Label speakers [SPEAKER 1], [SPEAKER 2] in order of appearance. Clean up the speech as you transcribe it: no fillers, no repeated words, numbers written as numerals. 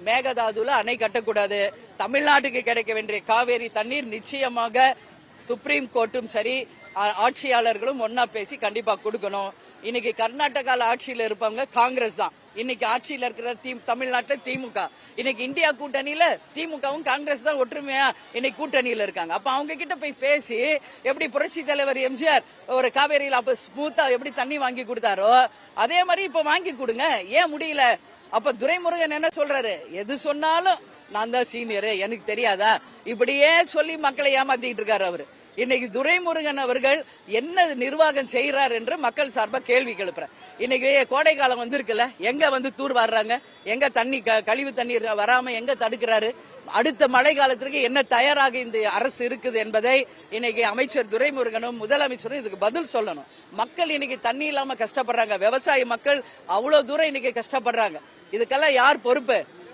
[SPEAKER 1] மேகதாதுல அணை கட்டக்கூடாது. தமிழ்நாட்டுக்கு கிடைக்க வேண்டிய காவேரி தண்ணீர் நிச்சயமாக சுப்ரீம் கோர்ட்டும் சரி ஆட்சியாளர்களும் ஒன்னா பேசி கண்டிப்பா கொடுக்கணும். இன்னைக்கு கர்நாடகால ஆட்சியில இருப்பவங்க காங்கிரஸ் தான். இன்னைக்கு ஆட்சியில இருக்கிற தமிழ்நாட்டில் திமுக. இன்னைக்கு இந்தியா கூட்டணியில திமுகவும் காங்கிரஸ் தான் ஒற்றுமையா இன்னைக்கு கூட்டணியில இருக்காங்க. அப்ப அவங்க கிட்ட போய் பேசி எப்படி புரட்சி தலைவர் எம்ஜிஆர் ஒரு காவேரியில அப்ப ஸ்மூத்தா எப்படி தண்ணி வாங்கி கொடுத்தாரோ அதே மாதிரி இப்ப வாங்கி கொடுங்க. ஏன் முடியல? அப்ப துரைமுருகன் என்ன சொல்றாரு? எது சொன்னாலும் நான் தான் சீனியர், எனக்கு தெரியாதா? இப்படியே சொல்லி மக்களை ஏமாத்திட்டு இருக்காரு அவரு. இன்னைக்கு துரைமுருகன் அவர்கள் என்ன நிர்வாகம் செய்யறார் என்று மக்கள் சார்பா கேள்வி எழுப்புறேன். இன்னைக்கு கோடை காலம் வந்திருக்குல்ல, எங்க வந்து தூர் வாடுறாங்க? எங்க தண்ணி கழிவு தண்ணீர் வராம எங்க தடுக்கிறாரு? அடுத்த மழை காலத்திற்கு என்ன தயாராக இந்த அரசு இருக்குது என்பதை இன்னைக்கு அமைச்சர் துரைமுருகனும் முதலமைச்சரும் இதுக்கு பதில் சொல்லணும். மக்கள் இன்னைக்கு தண்ணி இல்லாம கஷ்டப்படுறாங்க. விவசாய மக்கள் அவ்வளவு தூரம் இன்னைக்கு கஷ்டப்படுறாங்க. இதுக்கெல்லாம் யார் பொறுப்பு?